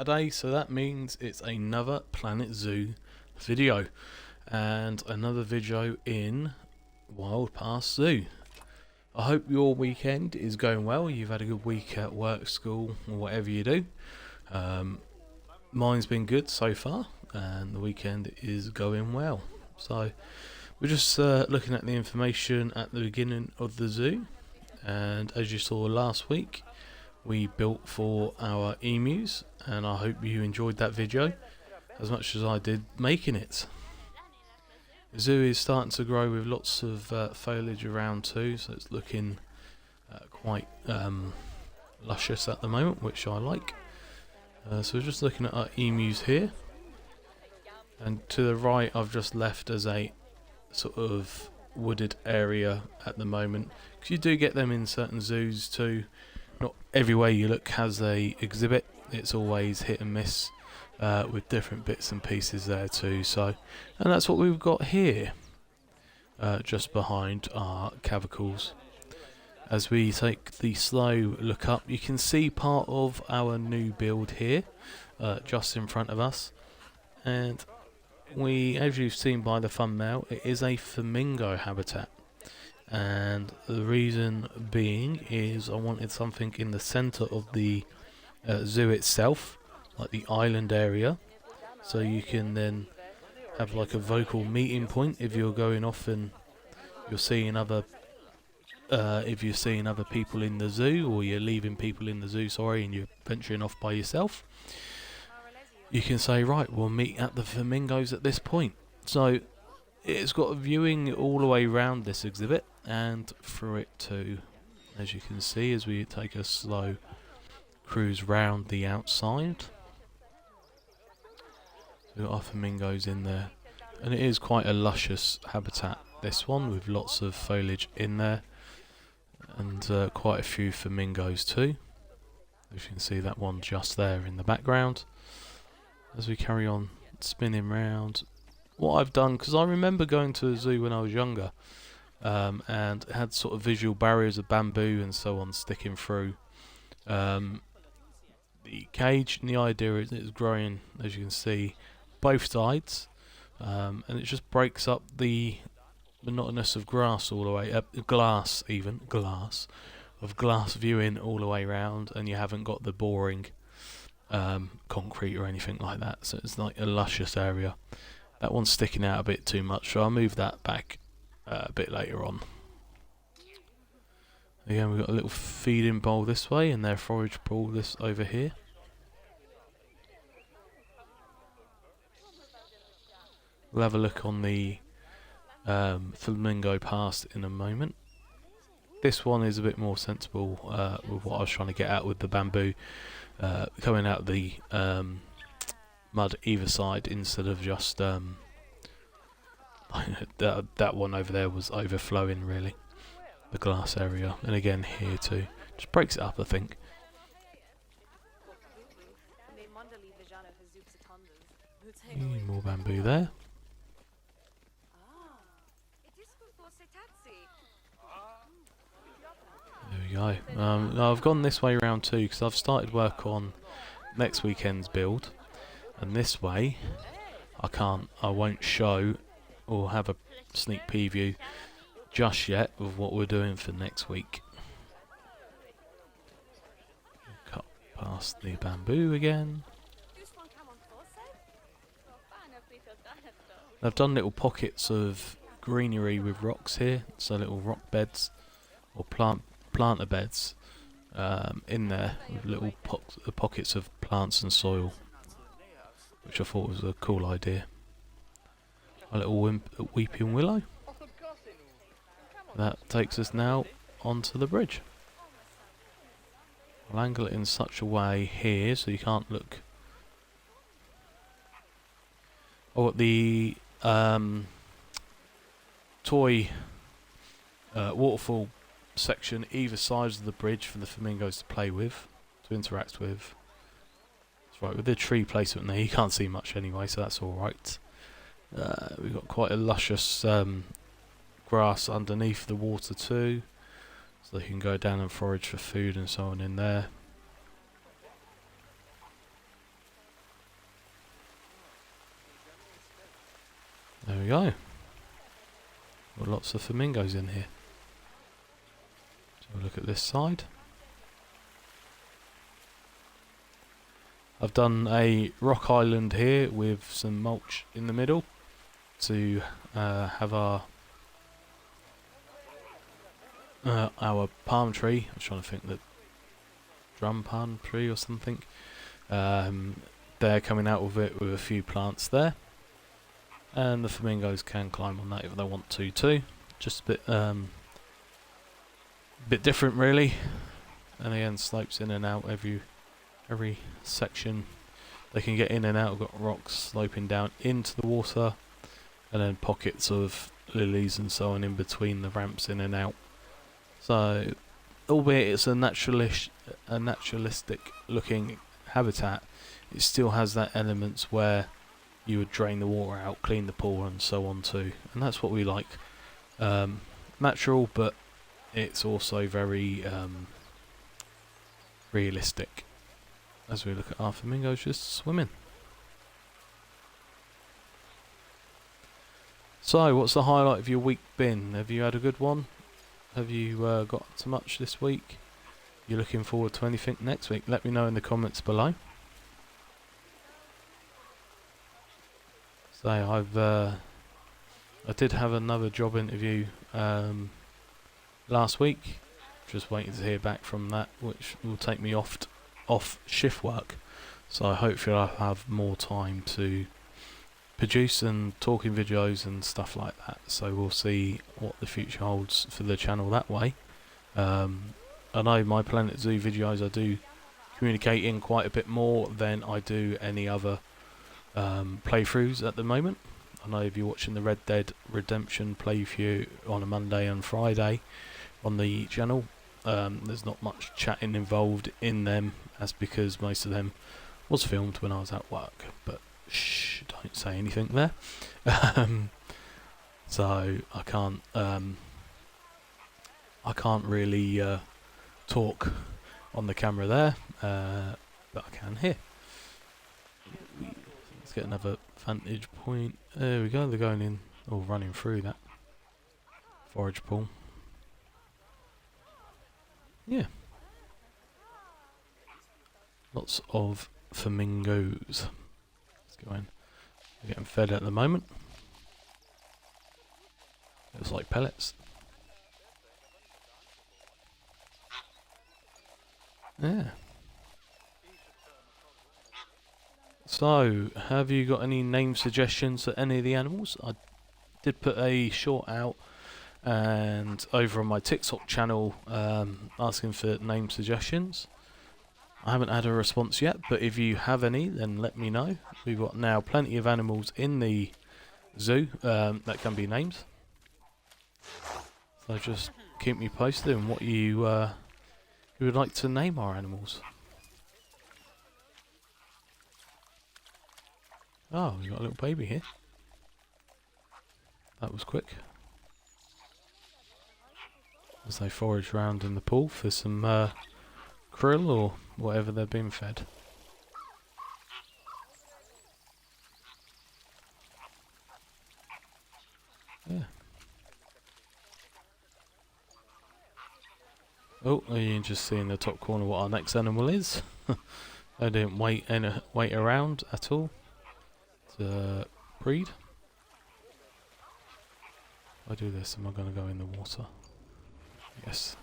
Saturday, so that means it's another Planet Zoo video and another video in Wildpass Zoo. I hope your weekend is going well. You've had a good week at work, school, or whatever you do. Mine's been good so far, and the weekend is going well. So we're just looking at the information at the beginning of the zoo, and as you saw last week, we built for our emus, and I hope you enjoyed that video as much as I did making it. The zoo is starting to grow with lots of foliage around too, so it's looking quite luscious at the moment, which I like. So we're just looking at our emus here, and to the right I've just left as a sort of wooded area at the moment, because you do get them in certain zoos too. Not everywhere you look has a exhibit. It's always hit and miss with different bits and pieces there too. So, and that's what we've got here, just behind our cavicles. As we take the slow look up, you can see part of our new build here, just in front of us. And as you've seen by the thumbnail, it is a flamingo habitat. And the reason being is I wanted something in the centre of the zoo itself, like the island area, so you can then have like a vocal meeting point if you're going off and you're seeing other people in the zoo, or you're leaving people in the zoo, and you're venturing off by yourself. You can say, right, we'll meet at the flamingos at this point. So it's got a viewing all the way around this exhibit and through it too, as you can see as we take a slow cruise round the outside. So we've got our flamingos in there, and it is quite a luscious habitat, this one, with lots of foliage in there, and quite a few flamingos too. As you can see, that one just there in the background. As we carry on spinning round, what I've done, because I remember going to a zoo when I was younger, and it had sort of visual barriers of bamboo and so on sticking through the cage, and the idea is it's growing, as you can see, both sides, and it just breaks up the monotonous of grass all the way up, glass viewing all the way around, and you haven't got the boring concrete or anything like that, so it's like a luscious area. That one's sticking out a bit too much, so I'll move that back a bit later on. Again, we've got a little feeding bowl this way, and their forage bowl this over here. We'll have a look on the flamingo pass in a moment. This one is a bit more sensible with what I was trying to get at with the bamboo coming out of the mud either side, instead of just that one over there was overflowing really, the glass area. And again here too, just breaks it up, I think. More bamboo there. There we go. Now I've gone this way around too, because I've started work on next weekend's build, and this way I won't show or have a sneak preview just yet of what we're doing for next week. Cut past the bamboo again. I've done little pockets of greenery with rocks here, so little rock beds or planter beds in there with little pockets of plants and soil, which I thought was a cool idea. A little weeping willow. That takes us now onto the bridge. I'll angle it in such a way here so you can't look. Oh, the toy waterfall section either side of the bridge for the flamingos to play with, to interact with. That's right, with the tree placement there, you can't see much anyway, so that's alright. We've got quite a luscious grass underneath the water too, so they can go down and forage for food and so on in there. There we go. Got lots of flamingos in here. So look at this side. I've done a rock island here with some mulch in the middle to have our palm tree. I was trying to think, the drum palm tree or something. They're coming out of it with a few plants there, and the flamingos can climb on that if they want to too. Just a bit different really, and again slopes in and out every section. They can get in and out. I've got rocks sloping down into the water, and then pockets of lilies and so on in between the ramps in and out. So, albeit it's a naturalistic looking habitat, it still has that elements where you would drain the water out, clean the pool and so on too, and that's what we like. Natural, but it's also very realistic as we look at our flamingos just swimming. So, what's the highlight of your week been? Have you had a good one? Have you got to much this week? You're looking forward to anything next week? Let me know in the comments below. So I did have another job interview last week. Just waiting to hear back from that, which will take me off shift work. So hopefully I'll have more time to produce and talking videos and stuff like that. So we'll see what the future holds for the channel that way. I know my Planet Zoo videos I do communicate in quite a bit more than I do any other playthroughs at the moment. I know if you're watching the Red Dead Redemption playthrough on a Monday and Friday on the channel, there's not much chatting involved in them. That's because most of them was filmed when I was at work, but shh, don't say anything there. So I can't really talk on the camera there, but I can here. Let's get another vantage point. There we go. They're going in, or running through that forage pool. Yeah, lots of flamingos. Let's go in. They're getting fed at the moment. It's like pellets. Yeah. So, have you got any name suggestions for any of the animals? I did put a short out and over on my TikTok channel asking for name suggestions. I haven't had a response yet, but if you have any, then let me know. We've got now plenty of animals in the zoo that can be named. So just keep me posted on what you would like to name our animals. Oh, we've got a little baby here. That was quick. As they forage around in the pool for some krill or whatever they're being fed. Yeah. Oh, you can just see in the top corner what our next animal is. I didn't wait around at all to breed. If I do this, am I going to go in the water? Yes.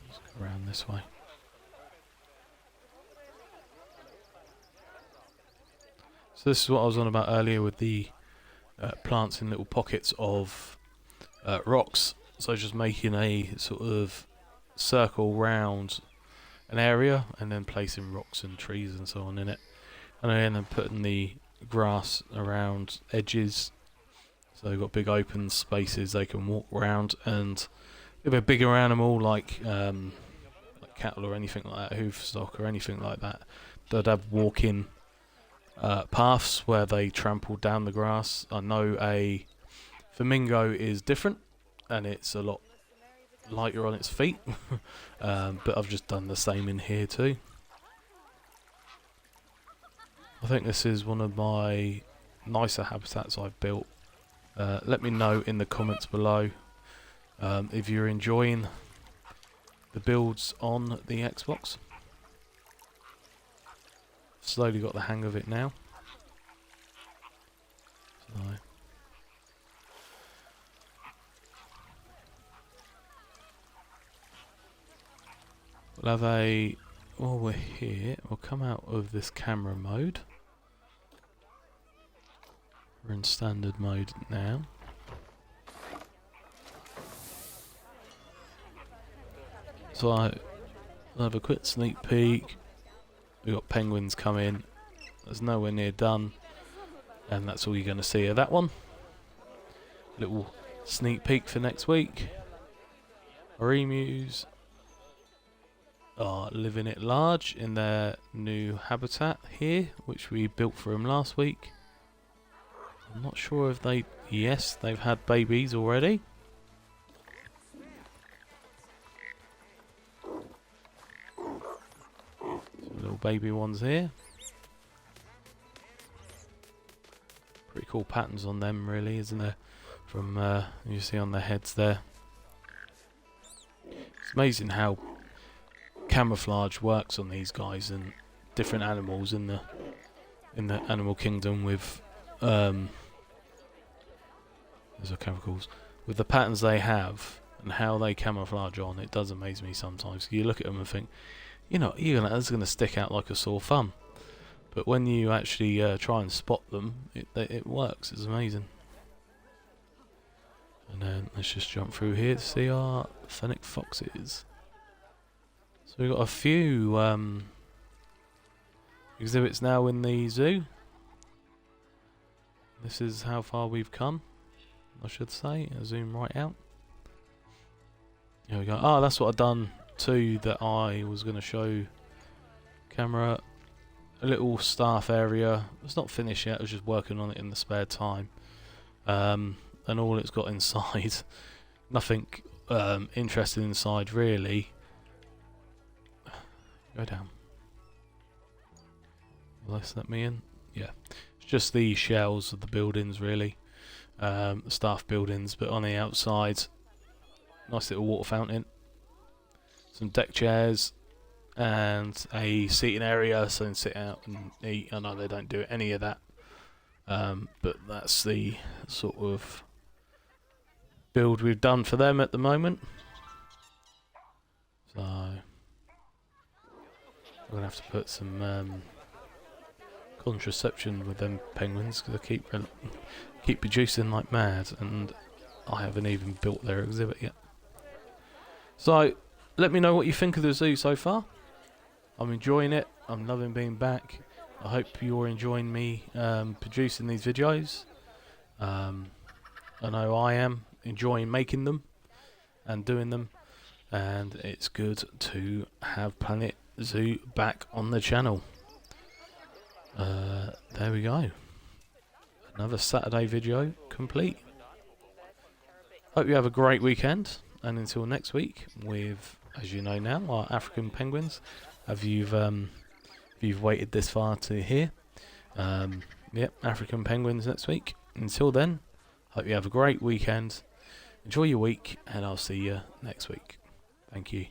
Let's go around this way. So this is what I was on about earlier with the plants in little pockets of rocks. So just making a sort of circle round an area and then placing rocks and trees and so on in it, and then putting the grass around edges, so they've got big open spaces they can walk around. And if a bigger animal like cattle or anything like that, hoof stock or anything like that, they'd have walking paths where they trample down the grass. I know a flamingo is different and it's a lot lighter on its feet, but I've just done the same in here too. I think this is one of my nicer habitats I've built. Let me know in the comments below if you're enjoying the builds on the Xbox. Slowly got the hang of it now. So we'll have a, while we're here, we'll come out of this camera mode. We're in standard mode now. So I'll have a quick sneak peek. We've got penguins coming. There's nowhere near done. And that's all you're going to see of that one. Little sneak peek for next week. Our emus are living it large in their new habitat here, which we built for them last week. I'm not sure if they... Yes, they've had babies already. Some little baby ones here. Pretty cool patterns on them, really, isn't there? From you see on their heads there. It's amazing how camouflage works on these guys and different animals in the animal kingdom with those are chemicals, with the patterns they have and how they camouflage on. It does amaze me sometimes. You look at them and think, you know, that's going to stick out like a sore thumb. But when you actually try and spot them, it works. It's amazing. And then let's just jump through here to see our fennec foxes. So we've got a few exhibits now in the zoo. This is how far we've come, I should say. I'll zoom right out. Here we go. Oh, that's what I've done too, that I was going to show camera. A little staff area. It's not finished yet, I was just working on it in the spare time. And all it's got inside, nothing interesting inside really. Go down. Will this let me in? Yeah. It's just the shells of the buildings really. The staff buildings, but on the outside, nice little water fountain. Some deck chairs. And a seating area so they can sit out and eat. I know they don't do any of that. But that's the sort of build we've done for them at the moment. So we're going to have to put some contraception with them penguins because they keep producing like mad, and I haven't even built their exhibit yet. So let me know what you think of the zoo so far. I'm enjoying it. I'm loving being back. I hope you're enjoying me producing these videos. I know I am enjoying making them and doing them, and it's good to have Planet Zoo back on the channel. There we go. Another Saturday video complete. Hope you have a great weekend, and until next week with, as you know now, our African penguins. If you've waited this far to hear, yep, African penguins next week. Until then, hope you have a great weekend. Enjoy your week, and I'll see you next week. Thank you.